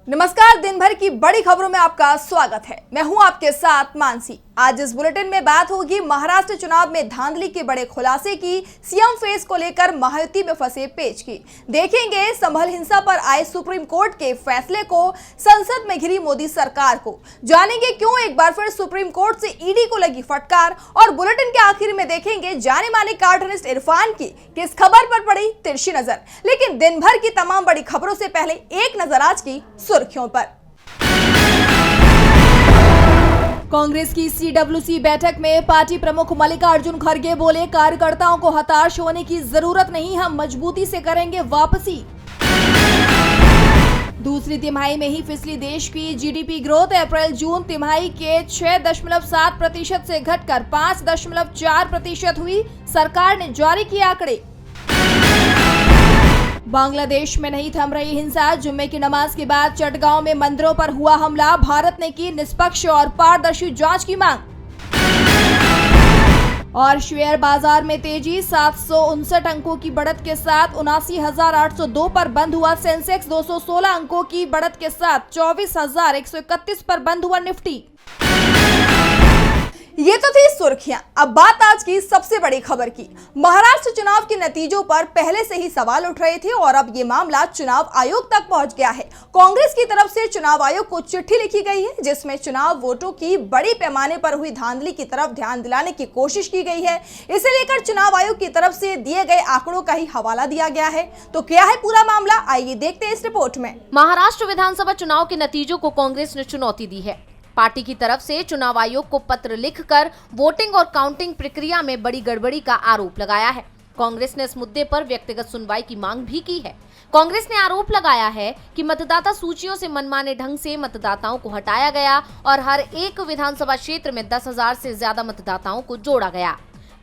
नमस्कार, दिन भर की बड़ी खबरों में आपका स्वागत है। मैं हूं आपके साथ मानसी। आज इस बुलेटिन में बात होगी महाराष्ट्र चुनाव में धांधली के बड़े खुलासे की, सीएम फेस को लेकर महायुति में फंसे पेच की। देखेंगे संभल हिंसा पर आए सुप्रीम कोर्ट के फैसले को, संसद में घिरी मोदी सरकार को। जानेंगे क्यों एक बार फिर सुप्रीम कोर्ट से ईडी को लगी फटकार। और बुलेटिन के आखिर में देखेंगे जाने माने कार्टूनिस्ट इरफान की किस खबर पर पड़ी तिरछी नजर। लेकिन दिन भर की तमाम बड़ी खबरों से पहले एक नजर आज की सुर्खियों पर। कांग्रेस की सीडब्ल्यूसी बैठक में पार्टी प्रमुख मल्लिकार्जुन खड़गे बोले, कार्यकर्ताओं को हताश होने की जरूरत नहीं, हम मजबूती से करेंगे वापसी। दूसरी तिमाही में ही फिसली देश की जीडीपी ग्रोथ। अप्रैल जून तिमाही के 6.7% से घटकर 5.4% हुई, सरकार ने जारी किए आंकड़े। बांग्लादेश में नहीं थम रही हिंसा। जुम्मे की नमाज के बाद चटगांव में मंदिरों पर हुआ हमला। भारत ने की निष्पक्ष और पारदर्शी जांच की मांग। और शेयर बाजार में तेजी, 759 अंकों की बढ़त के साथ 79,802 पर बंद हुआ सेंसेक्स। 216 अंकों की बढ़त के साथ 24,131 पर बंद हुआ निफ्टी। ये तो थी सुर्खियां। अब बात आज की सबसे बड़ी खबर की। महाराष्ट्र चुनाव के नतीजों पर पहले से ही सवाल उठ रहे थे और अब ये मामला चुनाव आयोग तक पहुंच गया है। कांग्रेस की तरफ से चुनाव आयोग को चिट्ठी लिखी गई है, जिसमें चुनाव वोटों की बड़ी पैमाने पर हुई धांधली की तरफ ध्यान दिलाने की कोशिश की गई है। इसे लेकर चुनाव आयोग की तरफ से दिए गए आंकड़ों का ही हवाला दिया गया है। तो क्या है पूरा मामला, आइए देखते हैं इस रिपोर्ट में। महाराष्ट्र विधानसभा चुनाव के नतीजों को कांग्रेस ने चुनौती दी है। पार्टी की तरफ से चुनाव आयोग को पत्र लिखकर वोटिंग और काउंटिंग प्रक्रिया में बड़ी गड़बड़ी का आरोप लगाया है। कांग्रेस ने इस मुद्दे पर व्यक्तिगत सुनवाई की मांग भी की है। कांग्रेस ने आरोप लगाया है कि मतदाता सूचियों से मनमाने ढंग से मतदाताओं को हटाया गया और हर एक विधानसभा क्षेत्र में 10,000 से ज्यादा मतदाताओं को जोड़ा गया।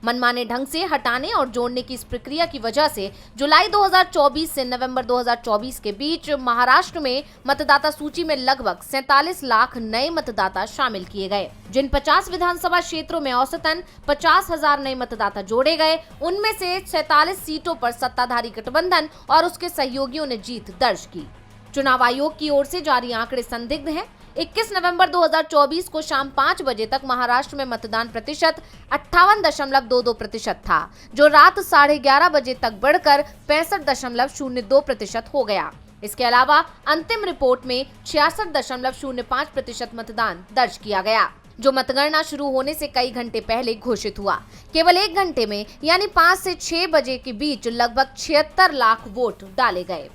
मनमाने ढंग से हटाने और जोड़ने की इस प्रक्रिया की वजह से जुलाई 2024 से नवंबर 2024 के बीच महाराष्ट्र में मतदाता सूची में लगभग 47 लाख नए मतदाता शामिल किए गए, जिन 50 विधानसभा क्षेत्रों में औसतन 50,000 नए मतदाता जोड़े गए। उनमें से 47 सीटों पर सत्ताधारी गठबंधन और उसके सहयोगियों ने जीत दर्ज की। चुनाव आयोग की ओर से जारी आंकड़े संदिग्ध हैं। 21 नवंबर 2024 को शाम 5 बजे तक महाराष्ट्र में मतदान प्रतिशत 58.22% था, जो रात 11:30 बजे तक बढ़कर 65.02% हो गया। इसके अलावा अंतिम रिपोर्ट में 66.05% मतदान दर्ज किया गया, जो मतगणना शुरू होने से कई घंटे पहले घोषित हुआ। केवल 1 घंटे में यानी 5 से 6 बजे के बीच लगभग 76 लाख वोट डाले गए।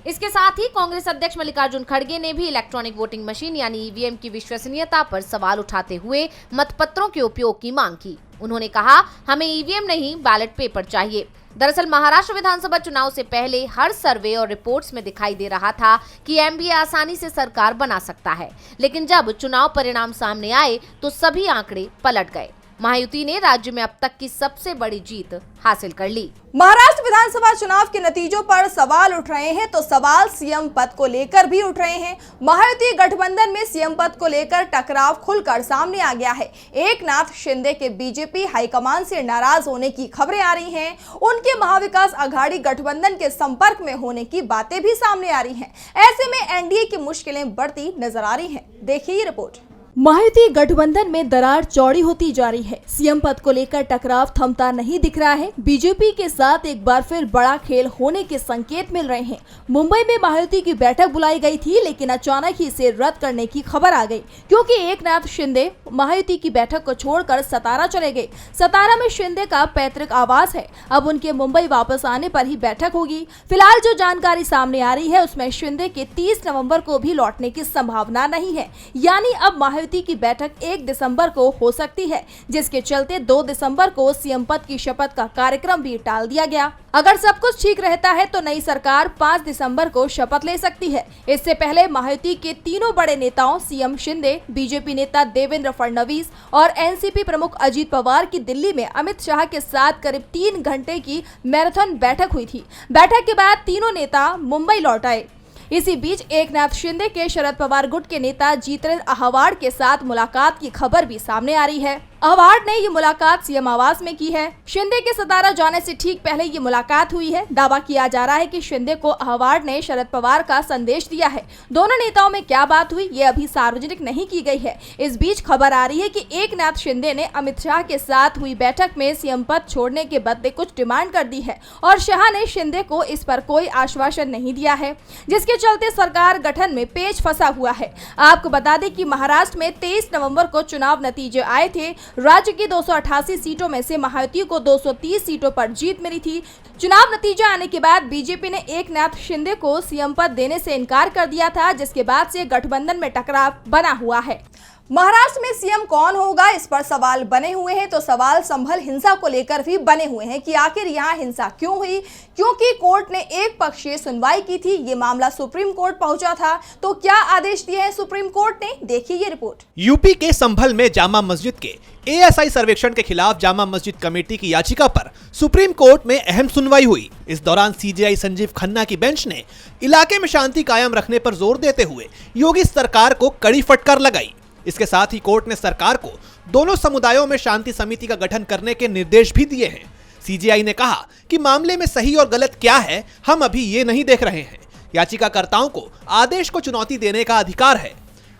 इसके साथ ही कांग्रेस अध्यक्ष मल्लिकार्जुन खड़गे ने भी इलेक्ट्रॉनिक वोटिंग मशीन यानी ईवीएम की विश्वसनीयता पर सवाल उठाते हुए मतपत्रों के उपयोग की मांग की। उन्होंने कहा, हमें ईवीएम नहीं बैलेट पेपर चाहिए। दरअसल महाराष्ट्र विधानसभा चुनाव से पहले हर सर्वे और रिपोर्ट्स में दिखाई दे रहा था कि एमबीए आसानी से सरकार बना सकता है, लेकिन जब चुनाव परिणाम सामने आए तो सभी आंकड़े पलट गए। महायुति ने राज्य में अब तक की सबसे बड़ी जीत हासिल कर ली। महाराष्ट्र विधानसभा चुनाव के नतीजों पर सवाल उठ रहे हैं, तो सवाल सीएम पद को लेकर भी उठ रहे हैं। महायुति गठबंधन में सीएम पद को लेकर टकराव खुलकर सामने आ गया है। एकनाथ शिंदे के बीजेपी हाईकमान से नाराज होने की खबरें आ रही हैं। उनके महाविकास आघाड़ी गठबंधन के संपर्क में होने की बातें भी सामने आ रही हैं। ऐसे में एनडीए की मुश्किलें बढ़ती नजर आ रही हैं। देखिए ये रिपोर्ट। महायुति गठबंधन में दरार चौड़ी होती जा रही है। सीएम पद को लेकर टकराव थमता नहीं दिख रहा है। बीजेपी के साथ एक बार फिर बड़ा खेल होने के संकेत मिल रहे हैं। मुंबई में महायुति की बैठक बुलाई गई थी, लेकिन अचानक ही इसे रद्द करने की खबर आ गई, क्योंकि एकनाथ शिंदे महायुति की बैठक को छोड़कर सतारा चले गए। सतारा में शिंदे का पैतृक आवास है। अब उनके मुंबई वापस आने पर ही बैठक होगी। फिलहाल जो जानकारी सामने आ रही है उसमें शिंदे के 30 नवम्बर को भी लौटने की संभावना नहीं है, यानी अब महायुति की बैठक 1 दिसंबर को हो सकती है, जिसके चलते 2 दिसंबर को सीएम पद की शपथ का कार्यक्रम भी टाल दिया गया। अगर सब कुछ ठीक रहता है तो नई सरकार 5 दिसंबर को शपथ ले सकती है। इससे पहले महायुति के तीनों बड़े नेताओं सीएम शिंदे, बीजेपी नेता देवेंद्र फडणवीस और एनसीपी प्रमुख अजीत पवार की दिल्ली में अमित शाह के साथ करीब 3 घंटे की मैराथन बैठक हुई थी। बैठक के बाद तीनों नेता मुंबई लौट आए। इसी बीच एकनाथ शिंदे के शरद पवार गुट के नेता जितेंद्र आह्वान के साथ मुलाकात की खबर भी सामने आ रही है। अवार्ड ने ये मुलाकात सीएम आवास में की है। शिंदे के सतारा जाने से ठीक पहले ये मुलाकात हुई है। दावा किया जा रहा है कि शिंदे को अवार्ड ने शरद पवार का संदेश दिया है। दोनों नेताओं में क्या बात हुई ये अभी सार्वजनिक नहीं की गई है। इस बीच खबर आ रही है कि एकनाथ शिंदे ने अमित शाह के साथ हुई बैठक में सीएम पद छोड़ने के बदले कुछ डिमांड कर दी है और शाह ने शिंदे को इस पर कोई आश्वासन नहीं दिया है, जिसके चलते सरकार गठन में पेच फंसा हुआ है। आपको बता दें कि महाराष्ट्र में 23 नवंबर को चुनाव नतीजे आए थे। राज्य की 288 सीटों में से महायुति को 230 सीटों पर जीत मिली थी। चुनाव नतीजे आने के बाद बीजेपी ने एकनाथ शिंदे को सीएम पद देने से इनकार कर दिया था, जिसके बाद से गठबंधन में टकराव बना हुआ है। महाराष्ट्र में सीएम कौन होगा, इस पर सवाल बने हुए हैं। तो सवाल संभल हिंसा को लेकर भी बने हुए हैं कि आखिर यहाँ हिंसा क्यों हुई, क्योंकि कोर्ट ने एक पक्षीय सुनवाई की थी। ये मामला सुप्रीम कोर्ट पहुंचा था, तो क्या आदेश दिए हैं सुप्रीम कोर्ट ने, देखिए ये रिपोर्ट। यूपी के संभल में जामा मस्जिद के एएसआई सर्वेक्षण के खिलाफ जामा मस्जिद कमेटी की याचिका पर सुप्रीम कोर्ट में अहम सुनवाई हुई। इस दौरान सीजेआई संजीव खन्ना की बेंच ने इलाके में शांति कायम रखने पर जोर देते हुए योगी सरकार को कड़ी फटकार लगाई। इसके साथ ही कोर्ट ने सरकार को दोनों समुदायों में शांति समिति का गठन करने के निर्देश भी दिए हैं। सीजेआई ने कहा कि मामले में सही और गलत क्या है, हम अभी ये नहीं देख रहे हैं। याचिकाकर्ताओं को आदेश को चुनौती देने का अधिकार है।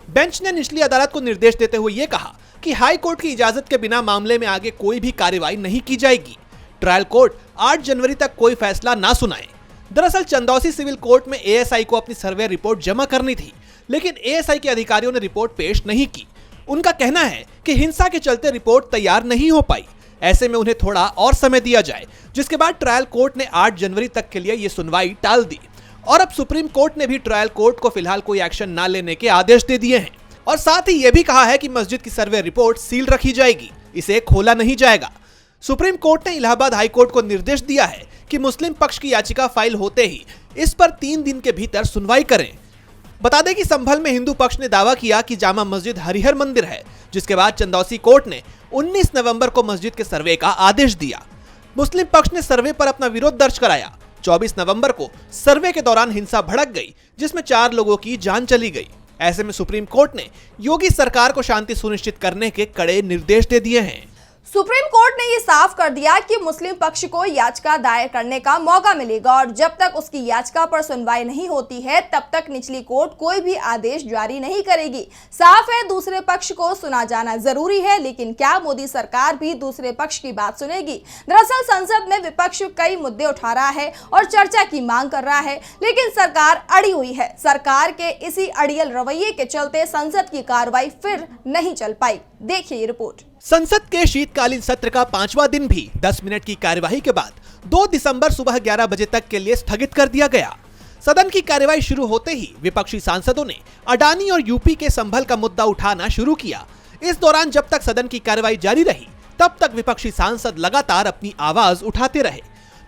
बेंच ने निचली अदालत को निर्देश देते हुए ये कहा कि हाई कोर्ट की इजाजत के बिना मामले में आगे कोई भी कार्रवाई नहीं की जाएगी। ट्रायल कोर्ट 8 जनवरी तक कोई फैसला ना सुनाए। दरअसल चंदौसी सिविल कोर्ट में एएसआई को अपनी सर्वे रिपोर्ट जमा करनी थी, लेकिन एएसआई के अधिकारियों ने रिपोर्ट पेश नहीं की। उनका कहना है कि हिंसा के चलते रिपोर्ट तैयार नहीं हो पाई। ऐसे में उन्हें थोड़ा और समय दिया जाए, जिसके बाद ट्रायल कोर्ट ने 8 जनवरी तक के लिए ये सुनवाई टाल दी। और अब सुप्रीम कोर्ट ने भी ट्रायल कोर्ट को फिलहाल कोई एक्शन न लेने के आदेश दे दिए हैं और साथ ही ये भी कहा है कि मस्जिद की सर्वे रिपोर्ट सील रखी जाएगी, इसे खोला नहीं जाएगा। सुप्रीम कोर्ट ने इलाहाबाद हाई कोर्ट को निर्देश दिया है कि मुस्लिम पक्ष की याचिका फाइल होते ही इस पर 3 दिन के भीतर सुनवाई करें। बता दें कि संभल में हिंदू पक्ष ने दावा किया कि जामा मस्जिद हरिहर मंदिर है, जिसके बाद चंदौसी कोर्ट ने 19 नवंबर को मस्जिद के सर्वे का आदेश दिया। मुस्लिम पक्ष ने सर्वे पर अपना विरोध दर्ज कराया। 24 नवंबर को सर्वे के दौरान हिंसा भड़क गई, जिसमें 4 लोगों की जान चली गई। ऐसे में सुप्रीम कोर्ट ने योगी सरकार को शांति सुनिश्चित करने के कड़े निर्देश दे दिए हैं। सुप्रीम कोर्ट ने ये साफ कर दिया कि मुस्लिम पक्ष को याचिका दायर करने का मौका मिलेगा और जब तक उसकी याचिका पर सुनवाई नहीं होती है तब तक निचली कोर्ट कोई भी आदेश जारी नहीं करेगी। साफ है, दूसरे पक्ष को सुना जाना जरूरी है, लेकिन क्या मोदी सरकार भी दूसरे पक्ष की बात सुनेगी? दरअसल संसद में विपक्ष कई मुद्दे उठा रहा है और चर्चा की मांग कर रहा है, लेकिन सरकार अड़ी हुई है। सरकार के इसी अड़ियल रवैये के चलते संसद की कार्रवाई फिर नहीं चल पाई। देखिए ये रिपोर्ट। संसद के शीतकालीन सत्र का 5वां दिन भी 10 मिनट की कार्यवाही के बाद 2 दिसंबर सुबह 11 बजे तक के लिए स्थगित कर दिया गया। सदन की कार्यवाही शुरू होते ही विपक्षी सांसदों ने अडानी और यूपी के संभल का मुद्दा उठाना शुरू किया। इस दौरान जब तक सदन की कार्यवाही जारी रही, तब तक विपक्षी सांसद लगातार अपनी आवाज उठाते रहे,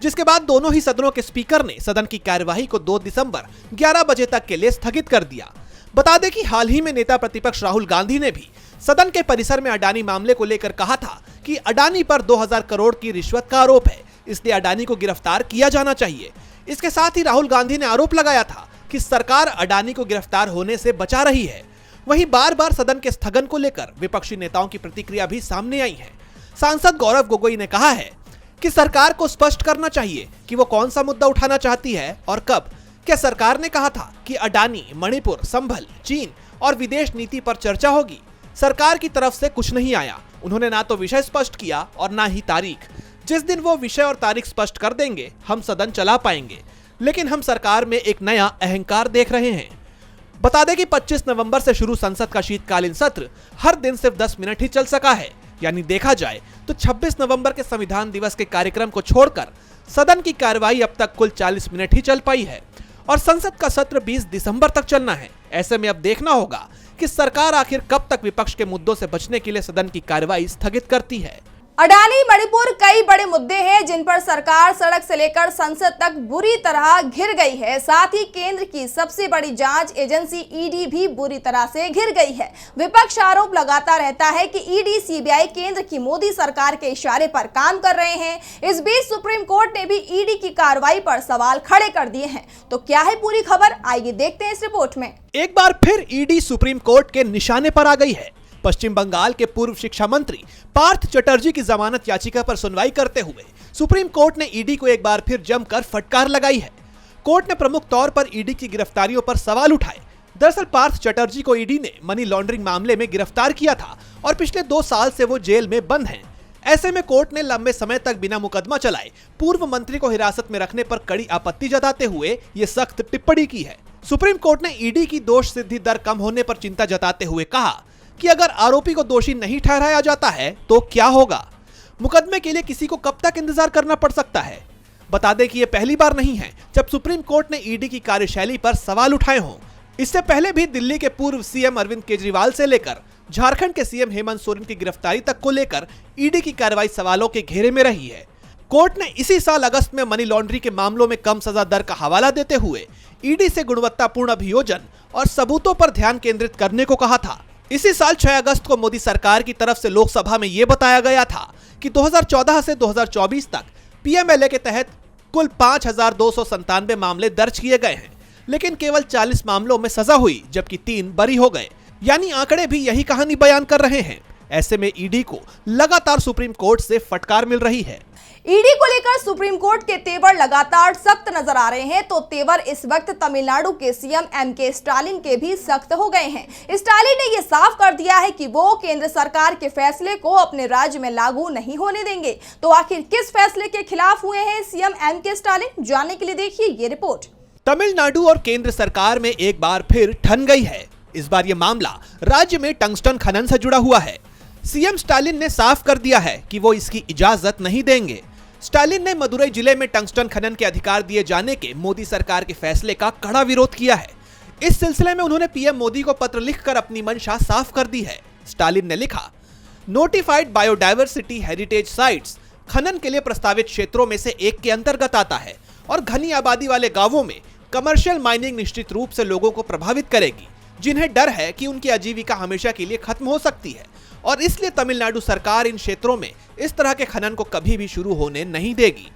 जिसके बाद दोनों ही सदनों के स्पीकर ने सदन की कार्यवाही को 2 दिसंबर 11 बजे तक के लिए स्थगित कर दिया। बता दें कि हाल ही में नेता प्रतिपक्ष राहुल गांधी ने भी सदन के परिसर में अडानी मामले को लेकर कहा था कि अडानी पर 2000 करोड़ की रिश्वत का आरोप है, इसलिए अडानी को गिरफ्तार किया जाना चाहिए। इसके साथ ही राहुल गांधी ने आरोप लगाया था कि सरकार अडानी को गिरफ्तार होने से बचा रही है। वहीं बार बार सदन के स्थगन को लेकर विपक्षी नेताओं की प्रतिक्रिया भी सामने आई है। सांसद गौरव गोगोई ने कहा है कि सरकार को स्पष्ट करना चाहिए कि वो कौन सा मुद्दा उठाना चाहती है और कब। क्या सरकार ने कहा था कि अडानी, मणिपुर, संभल, चीन और विदेश नीति पर चर्चा होगी? सरकार की तरफ से कुछ नहीं आया। उन्होंने ना तो विषय स्पष्ट किया और ना ही तारीख। जिस दिन वो विषय और तारीख स्पष्ट कर देंगे, हम सदन चला पाएंगे, लेकिन हम सरकार में एक नया अहंकार देख रहे हैं। बता दें कि 25 नवंबर से शुरू संसद का शीतकालीन सत्र हर दिन सिर्फ 10 मिनट ही चल सका है। यानी देखा जाए तो 26 नवंबर के संविधान दिवस के कार्यक्रम को छोड़कर सदन की कार्यवाही अब तक कुल 40 मिनट ही चल पाई है और संसद का सत्र 20 दिसंबर तक चलना है। ऐसे में अब देखना होगा कि सरकार आखिर कब तक विपक्ष के मुद्दों से बचने के लिए सदन की कार्यवाही स्थगित करती है। अडानी, मणिपुर, कई बड़े मुद्दे हैं जिन पर सरकार सड़क से लेकर संसद तक बुरी तरह घिर गई है। साथ ही केंद्र की सबसे बड़ी जांच एजेंसी ईडी भी बुरी तरह से घिर गई है। विपक्ष आरोप लगाता रहता है कि ईडी, सीबीआई केंद्र की मोदी सरकार के इशारे पर काम कर रहे हैं। इस बीच सुप्रीम कोर्ट ने भी ईडी की कार्रवाई पर सवाल खड़े कर दिए हैं। तो क्या है पूरी खबर, आइए देखते हैं इस रिपोर्ट में। एक बार फिर ईडी सुप्रीम कोर्ट के निशाने पर आ गई है। पश्चिम बंगाल के पूर्व शिक्षा मंत्री पार्थ चटर्जी की जमानत याचिका पर सुनवाई करते हुए सुप्रीम कोर्ट ने ईडी को एक बार फिर जमकर फटकार लगाई है। कोर्ट ने प्रमुख तौर पर ईडी की गिरफ्तारियों पर सवाल उठाए। दरअसल पार्थ चटर्जी को ईडी ने मनी लॉन्ड्रिंग मामले में गिरफ्तार किया था और पिछले 2 साल से वो जेल में बंद हैं। ऐसे में कोर्ट ने लंबे समय तक बिना मुकदमा चलाए पूर्व मंत्री को हिरासत में रखने पर कड़ी आपत्ति जताते हुए ये सख्त टिप्पणी की है। सुप्रीम कोर्ट ने ईडी की दोष सिद्धि दर कम होने पर चिंता जताते हुए कहा कि अगर आरोपी को दोषी नहीं ठहराया जाता है तो क्या होगा। मुकदमे के लिए किसी को कब तक इंतजार करना पड़ सकता है। बता दें कि ये पहली बार नहीं है जब सुप्रीम कोर्ट ने ईडी की कार्यशैली पर सवाल उठाए हों। इससे पहले भी दिल्ली के पूर्व सीएम अरविंद केजरीवाल से लेकर झारखंड के सीएम हेमंत सोरेन की गिरफ्तारी तक को लेकर ईडी की कार्रवाई सवालों के घेरे में रही है। कोर्ट ने इसी साल अगस्त में मनी लॉन्ड्रिंग के मामलों में कम सजा दर का हवाला देते हुए ईडी से गुणवत्तापूर्ण अभियोजन और सबूतों पर ध्यान केंद्रित करने को कहा था। इसी साल 6 अगस्त को मोदी सरकार की तरफ से लोकसभा में ये बताया गया था कि 2014 से 2024 तक पीएमएलए के तहत कुल 5,297 मामले दर्ज किए गए हैं, लेकिन केवल 40 मामलों में सजा हुई जबकि 3 बरी हो गए। यानी आंकड़े भी यही कहानी बयान कर रहे हैं। ऐसे में ईडी को लगातार सुप्रीम कोर्ट से फटकार मिल रही है। ईडी को लेकर सुप्रीम कोर्ट के तेवर लगातार सख्त नजर आ रहे हैं, तो तेवर इस वक्त तमिलनाडु के सीएम एमके स्टालिन के भी सख्त हो गए हैं। स्टालिन ने यह साफ कर दिया है कि वो केंद्र सरकार के फैसले को अपने राज्य में लागू नहीं होने देंगे। तो आखिर किस फैसले के खिलाफ हुए हैं सीएम एमके स्टालिन, जानने के लिए देखिए ये रिपोर्ट। तमिलनाडु और केंद्र सरकार में एक बार फिर ठन गई है। इस बार ये मामला राज्य में टंगस्टन खनन से जुड़ा हुआ है। सीएम स्टालिन ने साफ कर दिया है कि वो इसकी इजाजत नहीं देंगे। स्टालिन ने मदुरई जिले में टंगस्टन खनन के अधिकार दिए जाने के मोदी सरकार के फैसले का कड़ा विरोध किया है। इस सिलसिले में उन्होंने पीएम मोदी को पत्र लिखकर अपनी मंशा साफ कर दी है। स्टालिन ने लिखा, नोटिफाइड बायोडायवर्सिटी हेरिटेज साइट्स खनन के लिए प्रस्तावित क्षेत्रों में से एक के अंतर्गत आता है और घनी आबादी वाले गांवों में कमर्शियल माइनिंग निश्चित रूप से लोगों को प्रभावित करेगी, जिन्हें डर है कि उनकी आजीविका हमेशा के लिए खत्म हो सकती है और इसलिए तमिलनाडु सरकार इन क्षेत्रों में इस तरह के खनन को कभी भी शुरू होने नहीं देगी।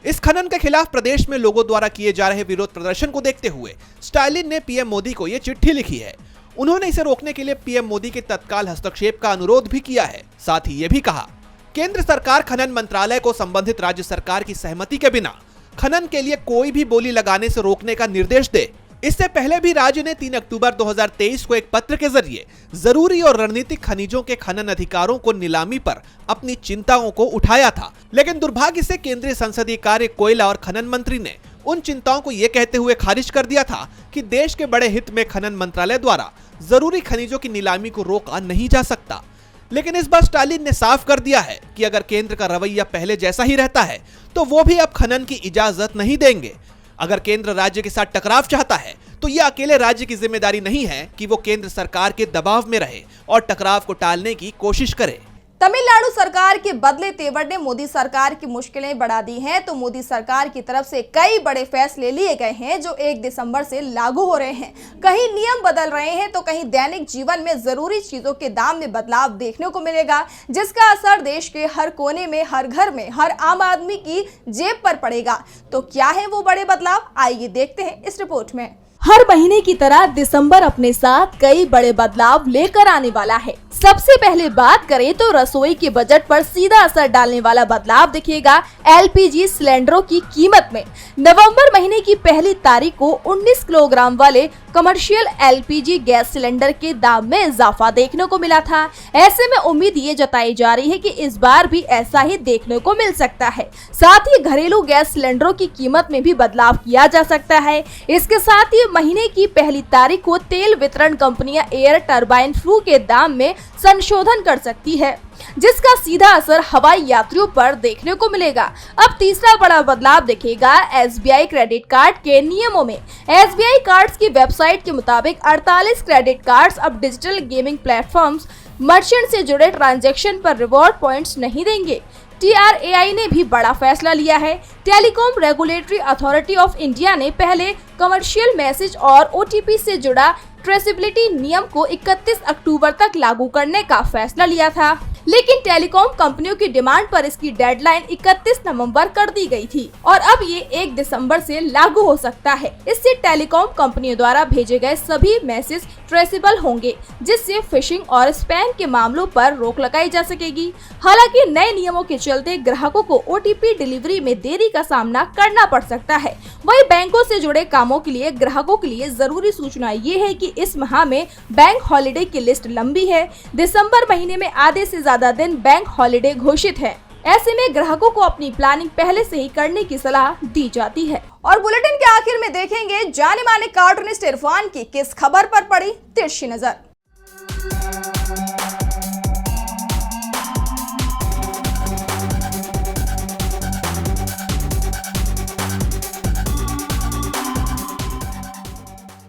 इस खनन के खिलाफ प्रदेश में लोगों द्वारा किए जा रहे विरोध प्रदर्शन को देखते हुए स्टालिन ने पीएम मोदी को यह चिट्ठी लिखी है। उन्होंने इसे रोकने के लिए पीएम मोदी के तत्काल हस्तक्षेप का अनुरोध भी किया है। साथ ही ये भी कहा, केंद्र सरकार खनन मंत्रालय को संबंधित राज्य सरकार की सहमति के बिना खनन के लिए कोई भी बोली लगाने से रोकने का निर्देश दे। इससे पहले भी राज्य ने 3 अक्टूबर 2023 को एक पत्र के जरिए जरूरी और रणनीतिक खनिजों के खनन अधिकारों को नीलामी पर अपनी चिंताओं को उठाया था, लेकिन दुर्भाग्य से केंद्रीय संसदीय कार्य, कोयला और खनन मंत्री ने उन चिंताओं को ये कहते हुए खारिज कर दिया था कि देश के बड़े हित में खनन मंत्रालय द्वारा जरूरी खनिजों की नीलामी को रोका नहीं जा सकता। लेकिन इस बार स्टालिन ने साफ कर दिया है कि अगर केंद्र का रवैया पहले जैसा ही रहता है तो वो भी अब खनन की इजाजत नहीं देंगे। अगर केंद्र राज्य के साथ टकराव चाहता है तो यह अकेले राज्य की जिम्मेदारी नहीं है कि वो केंद्र सरकार के दबाव में रहे और टकराव को टालने की कोशिश करे। तमिलनाडु सरकार के बदले तेवर ने मोदी सरकार की मुश्किलें बढ़ा दी हैं, तो मोदी सरकार की तरफ से कई बड़े फैसले लिए गए हैं जो 1 दिसंबर से लागू हो रहे हैं। कहीं नियम बदल रहे हैं तो कहीं दैनिक जीवन में जरूरी चीजों के दाम में बदलाव देखने को मिलेगा, जिसका असर देश के हर कोने में, हर घर में, हर आम आदमी की जेब पर पड़ेगा। तो क्या है वो बड़े बदलाव, आइए देखते हैं इस रिपोर्ट में। हर महीने की तरह दिसंबर अपने साथ कई बड़े बदलाव लेकर आने वाला है। सबसे पहले बात करें तो रसोई के बजट पर सीधा असर डालने वाला बदलाव दिखेगा एलपीजी सिलेंडरों की कीमत में। नवंबर महीने की पहली तारीख को 19 किलोग्राम वाले कमर्शियल एलपीजी गैस सिलेंडर के दाम में इजाफा देखने को मिला था। ऐसे में उम्मीद ये जताई जा रही है कि इस बार भी ऐसा ही देखने को मिल सकता है। साथ ही घरेलू गैस सिलेंडरों की कीमत में भी बदलाव किया जा सकता है। इसके साथ ही महीने की पहली तारीख को तेल वितरण कंपनियां एयर टरबाइन फ्लू के दाम में संशोधन कर सकती है, जिसका सीधा असर हवाई यात्रियों पर देखने को मिलेगा। अब तीसरा बड़ा बदलाव दिखेगा एसबीआई क्रेडिट कार्ड के नियमों में। एसबीआई कार्ड्स की वेबसाइट के मुताबिक 48 क्रेडिट कार्ड्स अब डिजिटल गेमिंग प्लेटफॉर्म्स मर्चेंट से जुड़े ट्रांजैक्शन पर रिवॉर्ड पॉइंट्स नहीं देंगे। TRAI ने भी बड़ा फैसला लिया है। Telecom regulatory authority of India ने पहले कमर्शियल मैसेज और OTP से जुड़ा ट्रेसेबिलिटी नियम को 31 अक्टूबर तक लागू करने का फैसला लिया था। लेकिन टेलीकॉम कंपनियों की डिमांड पर इसकी डेडलाइन 31 नवंबर कर दी गई थी और अब ये 1 दिसंबर से लागू हो सकता है। इससे टेलीकॉम कंपनियों द्वारा भेजे गए सभी मैसेज ट्रेसेबल होंगे, जिससे फिशिंग और स्पैम के मामलों पर रोक लगाई जा सकेगी। हालांकि नए नियमों के चलते ग्राहकों को OTP डिलीवरी में देरी का सामना करना पड़ सकता है। वहीं बैंकों से जुड़े कामों के लिए ग्राहकों के लिए जरूरी सूचना ये है कि इस माह में बैंक हॉलिडे की लिस्ट लंबी है। दिसंबर महीने में आधे से ज्यादा दिन बैंक हॉलिडे घोषित है। ऐसे में ग्राहकों को अपनी प्लानिंग पहले से ही करने की सलाह दी जाती है। और बुलेटिन के आखिर में देखेंगे जाने माने कार्टूनिस्ट इरफान की किस खबर पर पड़ी तिरछी नजर।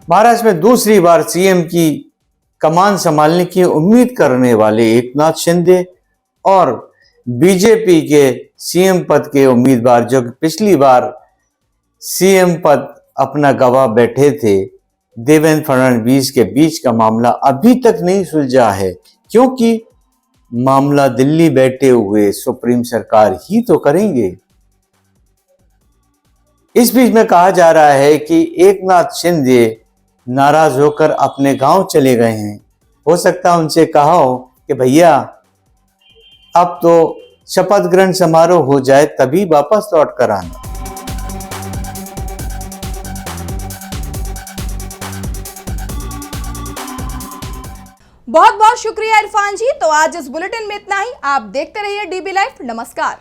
महाराष्ट्र में दूसरी बार सीएम की कमान संभालने की उम्मीद करने वाले एकनाथ शिंदे और बीजेपी के सीएम पद के उम्मीदवार जो कि पिछली बार सीएम पद अपना गवा बैठे थे, देवेंद्र फडणवीस के बीच का मामला अभी तक नहीं सुलझा है, क्योंकि मामला दिल्ली बैठे हुए सुप्रीम सरकार ही तो करेंगे। इस बीच में कहा जा रहा है कि एकनाथ शिंदे नाराज होकर अपने गांव चले गए हैं। हो सकता है उनसे कहा हो कि भैया अब तो शपथ ग्रहण समारोह हो जाए तभी वापस लौट कर आना। बहुत बहुत शुक्रिया इरफान जी। तो आज इस बुलेटिन में इतना ही। आप देखते रहिए DB लाइव। नमस्कार।